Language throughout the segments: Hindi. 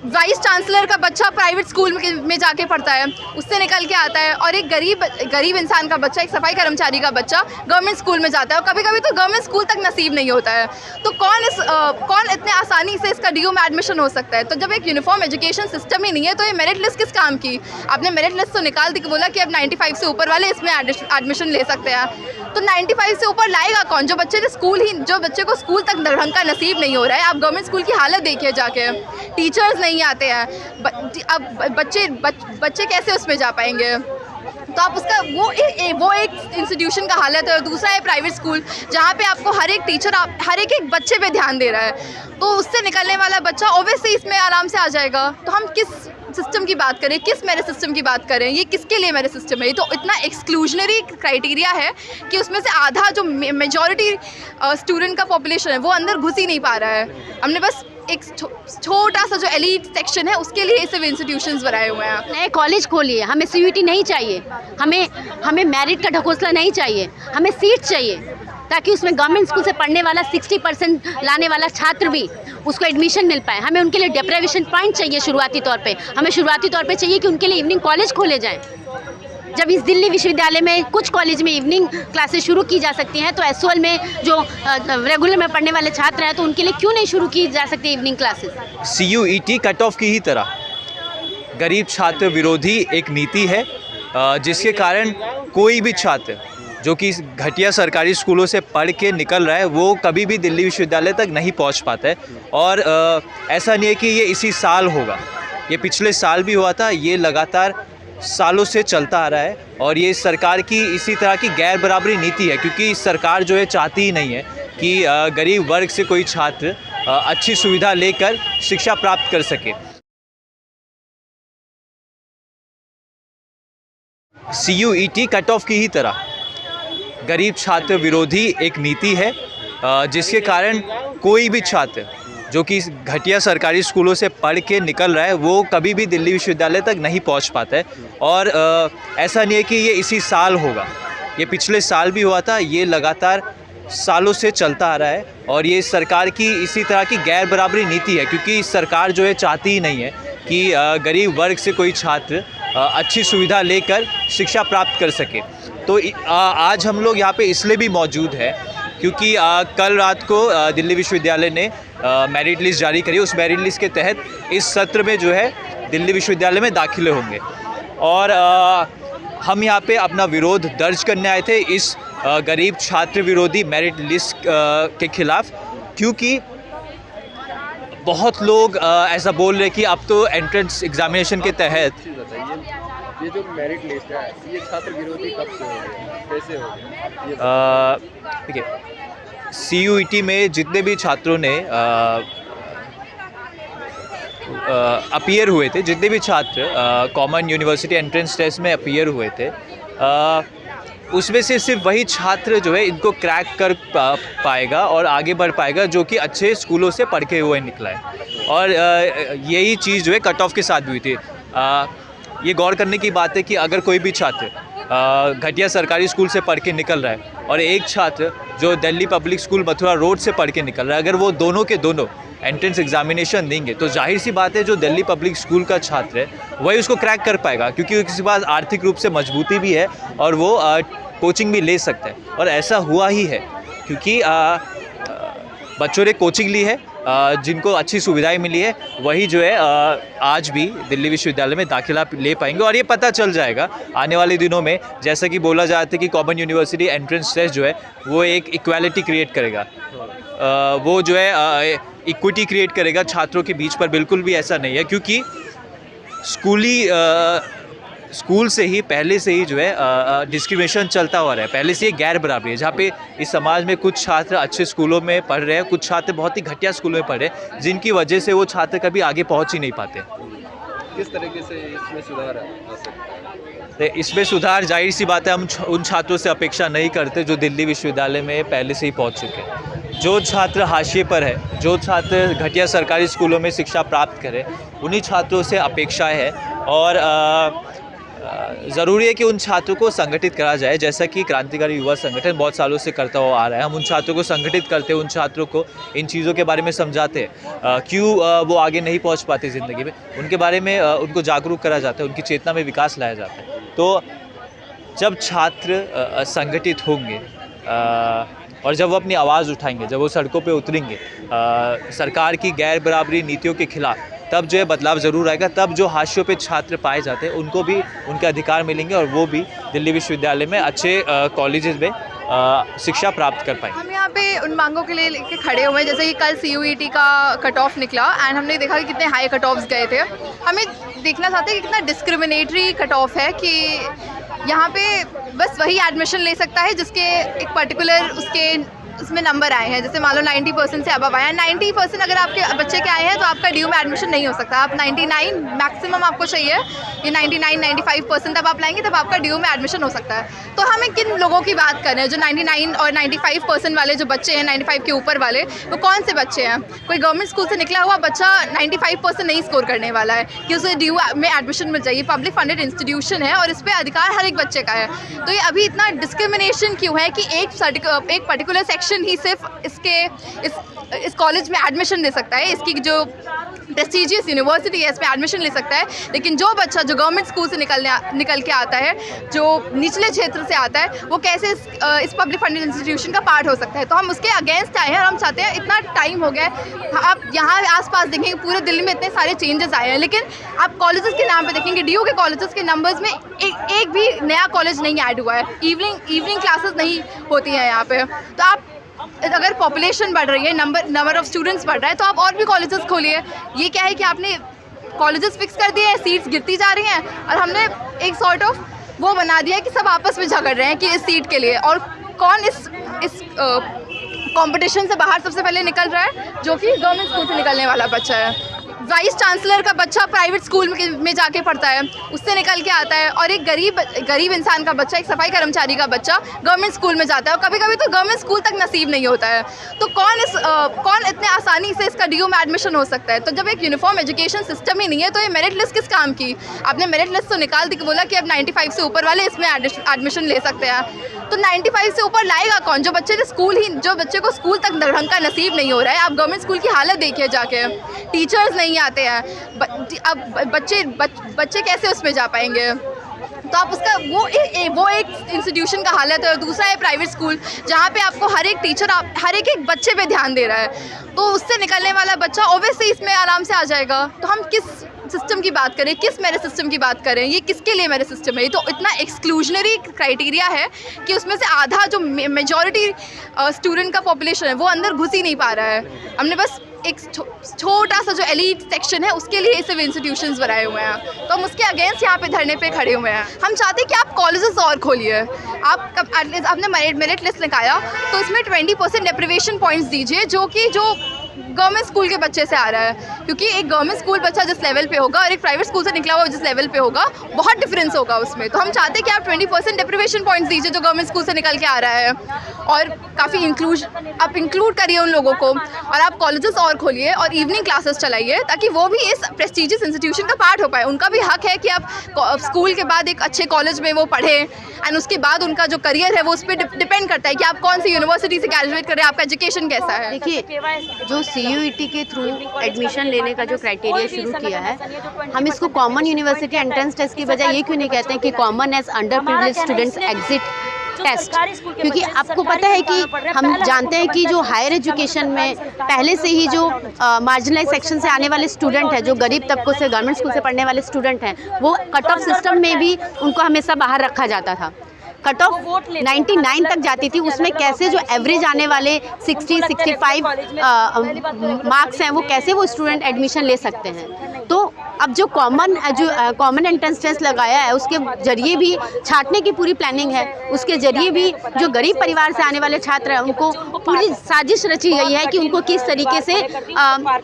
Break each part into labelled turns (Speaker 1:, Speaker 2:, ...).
Speaker 1: वाइस चांसलर का बच्चा प्राइवेट स्कूल में जाके पढ़ता है, उससे निकल के आता है, और एक गरीब इंसान का बच्चा, एक सफाई कर्मचारी का बच्चा गवर्नमेंट स्कूल में जाता है, और कभी कभी तो गवर्नमेंट स्कूल तक नसीब नहीं होता है। तो कौन इतने आसानी से इसका DU में एडमिशन हो सकता है? तो जब एक यूनिफॉर्म एजुकेशन सिस्टम ही नहीं है तो ये मेरिट लिस्ट किस काम की? आपने मेरिट लिस्ट तो निकाल दी कि बोला कि अब 95 से ऊपर वाले इसमें एडमिशन ले सकते हैं, तो 95 से ऊपर लाएगा कौन? जो बच्चे को स्कूल तक ढंग का नसीब नहीं हो रहा है। आप गवर्नमेंट स्कूल की हालत देखिए जाके, टीचर्स नहीं आते हैं, अब बच्चे कैसे उसमें जा पाएंगे? तो आप उसका वो एक इंस्टीट्यूशन का हालत है, और दूसरा है प्राइवेट स्कूल जहाँ पे आपको हर एक टीचर हर एक बच्चे पे ध्यान दे रहा है, तो उससे निकलने वाला बच्चा ओब्वियसली इसमें आराम से आ जाएगा। तो हम किस सिस्टम की बात करें, किस मेरिट सिस्टम की बात करें? ये किसके लिए मेरिट सिस्टम है? ये तो इतना एक्सक्लूजनरी क्राइटेरिया है कि उसमें से आधा जो मेजॉरिटी स्टूडेंट का पॉपुलेशन है वो अंदर घुस ही नहीं पा रहा है। हमने बस एक छोटा सा जो एलीट सेक्शन है उसके लिए सिर्फ इंस्टीट्यूशंस बनाए हुए हैं।
Speaker 2: नए कॉलेज खोलिए, हमें CUET नहीं चाहिए, हमें मेरिट का ढकोसला नहीं चाहिए, हमें सीट चाहिए, ताकि उसमें गवर्नमेंट स्कूल से पढ़ने वाला 60% लाने वाला छात्र भी उसको एडमिशन मिल पाए। हमें उनके लिए डेप्राइवेशन पॉइंट चाहिए शुरुआती तौर पे। हमें शुरुआती तौर पे चाहिए कि उनके लिए इवनिंग कॉलेज खोले जाएं। जब इस दिल्ली विश्वविद्यालय में कुछ कॉलेज में इवनिंग क्लासेस शुरू की जा सकती हैं, तो SOL में जो रेगुलर में पढ़ने वाले छात्र हैं तो उनके लिए क्यों नहीं शुरू की जा सकती evening classes?
Speaker 3: CUET cut off की ही तरह गरीब छात्र विरोधी एक नीति है, जिसके कारण कोई भी छात्र जो कि घटिया सरकारी स्कूलों से पढ़ के निकल रहा है वो कभी भी दिल्ली विश्वविद्यालय तक नहीं पहुंच पाता है। और ऐसा नहीं है कि ये इसी साल होगा, ये पिछले साल भी हुआ था, ये लगातार सालों से चलता आ रहा है। और ये सरकार की इसी तरह की गैर बराबरी नीति है, क्योंकि सरकार जो है चाहती ही नहीं है कि गरीब वर्ग से कोई छात्र अच्छी सुविधा लेकर शिक्षा प्राप्त कर सके। CUET कट ऑफ की ही तरह गरीब छात्र विरोधी एक नीति है, जिसके कारण कोई भी छात्र जो कि घटिया सरकारी स्कूलों से पढ़ के निकल रहा है वो कभी भी दिल्ली विश्वविद्यालय तक नहीं पहुंच पाता है। और ऐसा नहीं है कि ये इसी साल होगा, ये पिछले साल भी हुआ था, ये लगातार सालों से चलता आ रहा है। और ये सरकार की इसी तरह की गैर बराबरी नीति है, क्योंकि सरकार जो है चाहती ही नहीं है कि गरीब वर्ग से कोई छात्र अच्छी सुविधा लेकर शिक्षा प्राप्त कर सके। तो आज हम लोग यहाँ पे इसलिए भी मौजूद है क्योंकि कल रात को दिल्ली विश्वविद्यालय ने मेरिट लिस्ट जारी करी। उस मेरिट लिस्ट के तहत इस सत्र में जो है दिल्ली विश्वविद्यालय में दाखिले होंगे, और हम यहाँ पे अपना विरोध दर्ज करने आए थे इस गरीब छात्र विरोधी मेरिट लिस्ट के खिलाफ, क्योंकि बहुत लोग ऐसा बोल रहे कि अब तो एंट्रेंस एग्जामिनेशन के तहत
Speaker 4: ये जो मेरिट लिस्ट है ये छात्र विरोधी कब से हो गया, कैसे हो गया?
Speaker 3: देखिए, CUET में जितने भी छात्रों ने अपीयर हुए थे, जितने भी छात्र कॉमन यूनिवर्सिटी एंट्रेंस टेस्ट में अपीयर हुए थे, उसमें से सिर्फ वही छात्र जो है इनको क्रैक कर पाएगा और आगे बढ़ पाएगा जो कि अच्छे स्कूलों से पढ़ के हुए निकला है। और यही चीज़ जो है कट ऑफ के साथ भी हुई थी। ये गौर करने की बात है कि अगर कोई भी छात्र घटिया सरकारी स्कूल से पढ़ के निकल रहा है और एक छात्र जो Delhi public school Mathura road से पढ़ के निकल रहा है, अगर वो दोनों के दोनों एंट्रेंस एग्जामिनेशन देंगे तो जाहिर सी बात है जो दिल्ली पब्लिक स्कूल का छात्र है वही उसको क्रैक कर पाएगा, क्योंकि उसके पास आर्थिक रूप से मजबूती भी है और वो कोचिंग भी ले सकता है। और ऐसा हुआ ही है, क्योंकि बच्चों ने कोचिंग ली है, जिनको अच्छी सुविधाएं मिली है, वही जो है आज भी दिल्ली विश्वविद्यालय में दाखिला ले पाएंगे। और ये पता चल जाएगा आने वाले दिनों में, जैसा कि बोला जाता है कि कॉमन यूनिवर्सिटी एंट्रेंस टेस्ट जो है वो एक इक्वालिटी क्रिएट करेगा, वो जो है इक्विटी क्रिएट करेगा छात्रों के बीच। पर बिल्कुल भी ऐसा नहीं है, क्योंकि स्कूल से ही पहले से ही जो है डिस्क्रिमिनेशन चलता हुआ रहा है, पहले से ही गैर बराबरी है, जहाँ पे इस समाज में कुछ छात्र अच्छे स्कूलों में पढ़ रहे हैं, कुछ छात्र बहुत ही घटिया स्कूलों में पढ़ रहे हैं, जिनकी वजह से वो छात्र कभी आगे पहुँच ही नहीं पाते।
Speaker 4: किस तरीके से इसमें सुधार आ सकता है?
Speaker 3: इसमें सुधार जाहिर सी बात है, हम उन छात्रों से अपेक्षा नहीं करते जो दिल्ली विश्वविद्यालय में पहले से ही पहुँच चुके हैं। जो छात्र हाशिए पर है, जो छात्र घटिया सरकारी स्कूलों में शिक्षा प्राप्त करें, उन्हीं छात्रों से अपेक्षा है। और ज़रूरी है कि उन छात्रों को संगठित करा जाए, जैसा कि क्रांतिकारी युवा संगठन बहुत सालों से करता हुआ आ रहा है। हम उन छात्रों को संगठित करते हैं, उन छात्रों को इन चीज़ों के बारे में समझाते हैं, क्यों वो आगे नहीं पहुंच पाते ज़िंदगी में, उनके बारे में उनको जागरूक करा जाता है, उनकी चेतना में विकास लाया जाता है। तो जब छात्र संगठित होंगे और जब वो अपनी आवाज़ उठाएंगे, जब वो सड़कों पे उतरेंगे सरकार की गैर बराबरी नीतियों के खिलाफ, तब जो है बदलाव ज़रूर आएगा। तब जो हाशियों पे छात्र पाए जाते हैं उनको भी उनके अधिकार मिलेंगे और वो भी दिल्ली विश्वविद्यालय में अच्छे कॉलेजेस में शिक्षा प्राप्त कर पाएंगे।
Speaker 1: हम यहाँ पे उन मांगों के लिए लेके खड़े हुए हैं, जैसे कि कल CUET का कट ऑफ निकला एंड हमने देखा कि कितने हाई कट ऑफ्स गए थे। हमें देखना चाहते हैं कि कितना डिस्क्रिमिनेटरी कट ऑफ है कि यहाँ पे बस वही एडमिशन ले सकता है जिसके एक पर्टिकुलर उसमें नंबर आए हैं। जैसे मान लो 90% से अबव आए हैं, 90% अगर आपके बच्चे के आए हैं तो आपका ड्यू में एडमिशन नहीं हो सकता। आप 99 मैक्सिमम आपको चाहिए, ये 99-95% तब आप लाएंगे तब आपका ड्यू में एडमिशन हो सकता है। तो हमें किन लोगों की बात कर रहे हैं? जो 99 और 95% वाले जो बच्चे हैं, 95 के ऊपर वाले, वो कौन से बच्चे हैं? कोई गवर्नमेंट स्कूल से निकला हुआ बच्चा 95% नहीं स्कोर करने वाला है कि उसे ड्यू में एडमिशन मिल जाए। पब्लिक फंडेड इंस्टीट्यूशन है और इस पर अधिकार हर एक बच्चे का है। तो ये अभी इतना डिस्क्रिमिनेशन क्यों है कि एक पर्टिकुलर सेक्शन ही सिर्फ इस कॉलेज में एडमिशन ले सकता है, इसकी जो प्रेस्टीजियस यूनिवर्सिटी है इसमें एडमिशन ले सकता है, लेकिन जो बच्चा जो गवर्नमेंट स्कूल से निकल के आता है, जो निचले क्षेत्र से आता है, वो कैसे इस पब्लिक फंडेड इंस्टीट्यूशन का पार्ट हो सकता है? तो हम उसके अगेंस्ट आए हैं और हम चाहते हैं, इतना टाइम हो गया है, आप यहाँ आसपास देखेंगे पूरे दिल्ली में इतने सारे चेंजेस आए हैं, लेकिन आप कॉलेजेस के नाम पे देखेंगे DU के कॉलेजेस के नंबर्स में एक भी नया कॉलेज नहीं ऐड हुआ है। इवनिंग क्लासेस नहीं होती हैं यहाँ पे। तो आप अगर पॉपुलेशन बढ़ रही है, नंबर ऑफ स्टूडेंट्स बढ़ रहा है, तो आप और भी कॉलेजेस खोलिए। ये क्या है कि आपने कॉलेजेस फिक्स कर दिए हैं, सीट्स गिरती जा रही हैं और हमने एक सॉर्ट ऑफ वो बना दिया है कि सब आपस में झगड़ रहे हैं कि इस सीट के लिए, और कौन इस कंपटीशन से बाहर सबसे पहले निकल रहा है, जो कि गवर्नमेंट स्कूल से निकलने वाला बच्चा है। वाइस चांसलर का बच्चा प्राइवेट स्कूल में जाके पढ़ता है, उससे निकल के आता है, और एक गरीब इंसान का बच्चा, एक सफाई कर्मचारी का बच्चा गवर्नमेंट स्कूल में जाता है, और कभी कभी तो गवर्नमेंट स्कूल तक नसीब नहीं होता है। तो कौन इतने आसानी से इसका DU में एडमिशन हो सकता है? तो जब एक यूनिफॉर्म एजुकेशन सिस्टम ही नहीं है तो ये मेरिट लिस्ट किस काम की? आपने मेरिट लिस्ट तो निकाल दी कि बोला कि अब 95 से ऊपर वाले इसमें एडमिशन ले सकते हैं, तो 95 से ऊपर लाएगा कौन? जो बच्चे को स्कूल तक ढंग का नसीब नहीं हो रहा है। आप गवर्नमेंट स्कूल की हालत देखिए जाके, टीचर्स नहीं आते हैं, अब बच्चे कैसे उसमें जा पाएंगे? तो आप उसका वो एक इंस्टीट्यूशन का हालत है, और दूसरा है प्राइवेट स्कूल जहाँ पे आपको हर एक टीचर हर एक बच्चे पे ध्यान दे रहा है, तो उससे निकलने वाला बच्चा ओब्वियसली इसमें आराम से आ जाएगा। तो हम किस सिस्टम की बात करें, किस मेरिट सिस्टम की बात करें? ये किसके लिए मेरिट सिस्टम है? ये तो इतना एक्सक्लूजनरी क्राइटेरिया है कि उसमें से आधा जो मेजॉरिटी स्टूडेंट का पॉपुलेशन है वो अंदर घुस ही नहीं पा रहा है। हमने बस एक छोटा सा जो एलीट सेक्शन है उसके लिए सिर्फ इंस्टीट्यूशंस बनाए हुए हैं, तो हम उसके अगेंस्ट यहाँ पे धरने पे खड़े हुए हैं। हम चाहते हैं कि आप कॉलेजेस और खोलिए। आपने मेरिट लिस्ट निकाला तो उसमें 20% डेप्रिवेशन पॉइंट्स दीजिए, जो गवर्नमेंट स्कूल के बच्चे से आ रहा है, क्योंकि एक गवर्नमेंट स्कूल बच्चा जिस लेवल पे होगा और एक प्राइवेट स्कूल से निकला हुआ जिस लेवल पे होगा, बहुत डिफरेंस होगा उसमें। तो हम चाहते हैं कि आप 20% डेप्रिवेशन पॉइंट्स दीजिए जो गवर्नमेंट स्कूल से निकल के आ रहा है, और काफ़ी इंक्लूड करिए उन लोगों को, और आप कॉलेजेस और खोलिए और इवनिंग क्लासेस चलाइए, ताकि वो भी इस प्रेस्टीजियस इंस्टीट्यूशन का पार्ट हो पाए। उनका भी हक है कि आप स्कूल के बाद एक अच्छे कॉलेज में वो पढ़ें, एंड उसके बाद उनका जो करियर है वो उस पर डिपेंड करता है कि आप कौन सी यूनिवर्सिटी से ग्रेजुएट कर रहे हैं, आपका एजुकेशन कैसा है।
Speaker 2: देखिए, जो CUET के थ्रू एडमिशन लेने का जो क्राइटेरिया शुरू किया है, हम इसको कॉमन यूनिवर्सिटी एंट्रेंस टेस्ट की बजाय ये क्यों नहीं कहते हैं कि common age under privilege students exit test? क्योंकि आपको पता है कि हम जानते हैं कि जो हायर एजुकेशन में पहले से ही जो मार्जिनलाइज सेक्शन से आने वाले स्टूडेंट हैं, जो गरीब तबकों से गवर्नमेंट स्कूल से पढ़ने वाले स्टूडेंट हैं, वो कट ऑफ सिस्टम में भी उनको हमेशा बाहर रखा जाता था। कट ऑफ 99 तक जाती थी, उसमें कैसे जो एवरेज आने वाले 60-65 मार्क्स हैं, वो कैसे वो स्टूडेंट एडमिशन ले सकते हैं? तो अब जो कॉमन एंट्रेंस टेस्ट लगाया है, उसके जरिए भी छांटने की पूरी प्लानिंग है, उसके जरिए भी जो गरीब परिवार से आने वाले छात्र हैं उनको पूरी साजिश रची गई है कि उनको किस तरीके से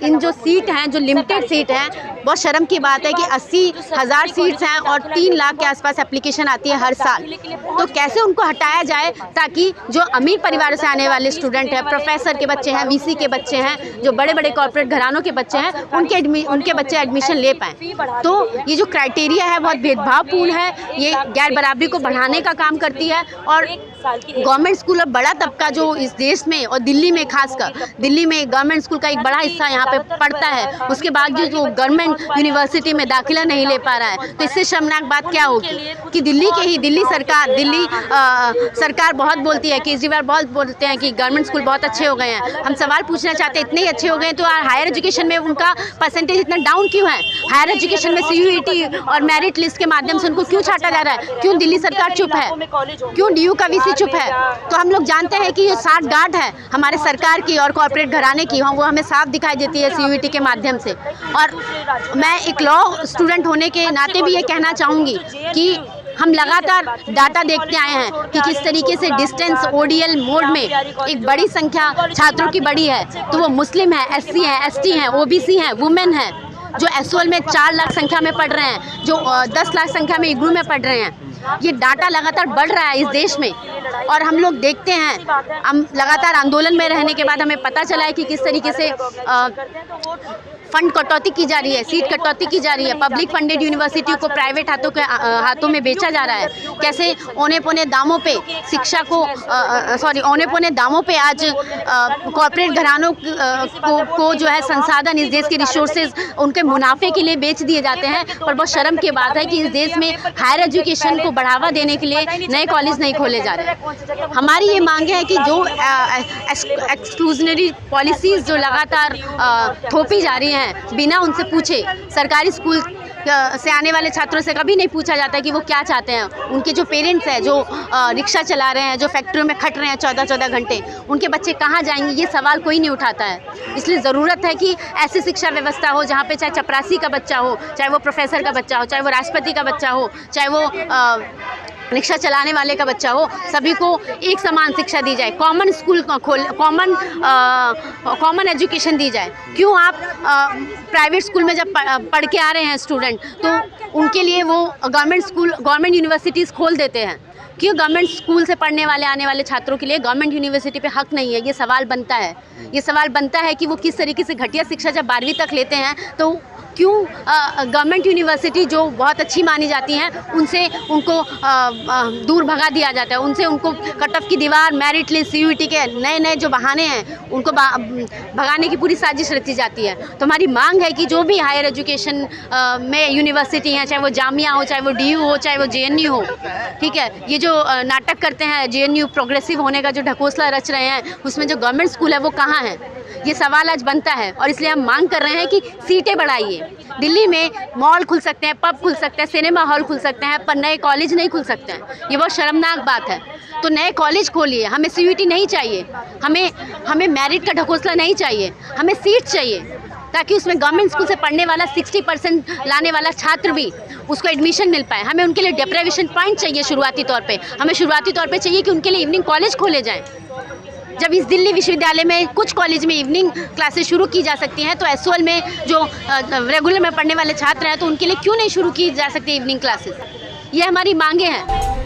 Speaker 2: इन जो सीट हैं, जो लिमिटेड सीट हैं, बहुत शर्म की बात है कि 80,000 सीट्स हैं और 3 लाख के आसपास एप्लीकेशन आती है हर साल। तो कैसे उनको हटाया जाए ताकि जो अमीर परिवार से आने वाले स्टूडेंट हैं, प्रोफेसर के बच्चे हैं, वीसी के बच्चे हैं, जो बड़े बड़े कॉर्पोरेट घरानों के बच्चे हैं, उनके बच्चे एडमिशन ले पाएँ। तो ये जो क्राइटेरिया है बहुत भेदभावपूर्ण है, ये गैर बराबरी को बढ़ाने का काम करती है। और गवर्नमेंट स्कूल और बड़ा तबका जो इस देश में और दिल्ली में, खासकर दिल्ली में गवर्नमेंट स्कूल का एक बड़ा हिस्सा यहाँ पे पढ़ता है, उसके बाद जो गवर्नमेंट यूनिवर्सिटी में दाखिला नहीं ले पा रहा है। तो इससे शर्मनाक बात क्या होगी कि दिल्ली सरकार बहुत बोलती है, केजरीवाल बहुत बोलते हैं कि गवर्नमेंट स्कूल बहुत अच्छे हो गए हैं। हम सवाल पूछना चाहते हैं, इतने ही अच्छे हो गए तो हायर एजुकेशन में उनका परसेंटेज इतना डाउन क्यों है? हायर एजुकेशन में CUET और मेरिट लिस्ट के माध्यम से उनको क्यों छांटा जा रहा है? क्यों दिल्ली सरकार चुप है? क्यों DU का VC चुप है? तो हम लोग जानते हैं कि ये साठगांठ है हमारे सरकार की और कॉर्पोरेट घराने की, वो हमें साफ दिखाई देती है CUET के माध्यम से। और मैं एक लॉ स्टूडेंट होने के नाते भी ये कहना चाहूँगी कि हम लगातार डाटा देखते आए हैं कि किस तरीके से डिस्टेंस ODL मोड में एक बड़ी संख्या छात्रों की बढ़ी है। तो वो मुस्लिम है, SC हैं, ST हैं, OBC हैं, वुमेन हैं, जो SOL में 4 लाख संख्या में पढ़ रहे हैं, जो 10 लाख संख्या में IGNOU में पढ़ रहे हैं। ये डाटा लगातार बढ़ रहा है इस देश में और हम लोग देखते हैं, हम लगातार आंदोलन में रहने के बाद हमें पता चला है कि किस तरीके से फंड कटौती की जा रही है, सीट कटौती की जा रही है, पब्लिक फंडेड यूनिवर्सिटी को प्राइवेट हाथों में बेचा जा रहा है। कैसे औने पौने दामों पे शिक्षा को औने पौने दामों पे आज कॉर्पोरेट घरानों को जो है संसाधन, इस देश के रिसोर्सेज उनके मुनाफे के लिए बेच दिए जाते हैं। पर बहुत शर्म की बात है कि इस देश में हायर एजुकेशन को बढ़ावा देने के लिए नए कॉलेज नहीं खोले जा रहे। हमारी ये मांग है कि जो एक्सक्लूजनरी पॉलिसीज़ जो लगातार थोपी जा रही हैं बिना उनसे पूछे, सरकारी स्कूल से आने वाले छात्रों से कभी नहीं पूछा जाता है कि वो क्या चाहते हैं। उनके जो पेरेंट्स हैं, जो रिक्शा चला रहे हैं, जो फैक्ट्रियों में खट रहे हैं 14-14 घंटे, उनके बच्चे कहाँ जाएंगे, ये सवाल कोई नहीं उठाता है। इसलिए ज़रूरत है कि ऐसी शिक्षा व्यवस्था हो जहाँ पे चाहे चपरासी का बच्चा हो, चाहे वो प्रोफेसर का बच्चा हो, चाहे वो राष्ट्रपति का बच्चा हो, चाहे वो रिक्शा चलाने वाले का बच्चा हो, सभी को एक समान शिक्षा दी जाए, कॉमन स्कूल कॉमन एजुकेशन दी जाए। क्यों आप प्राइवेट स्कूल में जब पढ़ के आ रहे हैं स्टूडेंट, तो उनके लिए वो गवर्नमेंट यूनिवर्सिटीज़ खोल देते हैं? क्यों गवर्नमेंट स्कूल से पढ़ने वाले आने वाले छात्रों के लिए गवर्नमेंट यूनिवर्सिटी पे हक नहीं है? ये सवाल बनता है। ये सवाल बनता है कि वो किस तरीके से घटिया शिक्षा जब 12वीं तक लेते हैं तो क्यों गवर्नमेंट यूनिवर्सिटी जो बहुत अच्छी मानी जाती हैं उनसे उनको दूर भगा दिया जाता है, उनसे उनको कट ऑफ की दीवार, मेरिट लिस्ट, CUET के नए जो बहाने हैं उनको भगाने की पूरी साजिश रची जाती है। तो हमारी मांग है कि जो भी हायर एजुकेशन में यूनिवर्सिटी हैं, चाहे वो जामिया हो, चाहे वो DU हो, चाहे वो JNU हो, ठीक है, ये जो नाटक करते हैं JNU प्रोग्रेसिव होने का जो ढकोसला रच रहे हैं, उसमें जो गवर्नमेंट स्कूल है वो कहाँ है? ये सवाल आज बनता है और इसलिए हम मांग कर रहे हैं कि सीटें बढ़ाइए। दिल्ली में मॉल खुल सकते हैं, पब खुल सकते हैं, सिनेमा हॉल खुल सकते हैं, पर नए कॉलेज नहीं खुल सकते हैं। ये बहुत शर्मनाक बात है। तो नए कॉलेज खोलिए। हमें CUET नहीं चाहिए, हमें मेरिट का ढकोसला नहीं चाहिए, हमें सीट चाहिए ताकि उसमें गवर्नमेंट स्कूल से पढ़ने वाला 60% लाने वाला छात्र भी उसको एडमिशन मिल पाए। हमें उनके लिए डेप्राइवेशन पॉइंट चाहिए शुरुआती तौर पे। हमें शुरुआती तौर पे चाहिए कि उनके लिए इवनिंग कॉलेज खोले जाएं। जब इस दिल्ली विश्वविद्यालय में कुछ कॉलेज में इवनिंग क्लासेस शुरू की जा सकती हैं, तो SOL में जो रेगुलर में पढ़ने वाले छात्र हैं तो उनके लिए क्यों नहीं शुरू की जा सकती इवनिंग क्लासेस? ये हमारी मांगे हैं।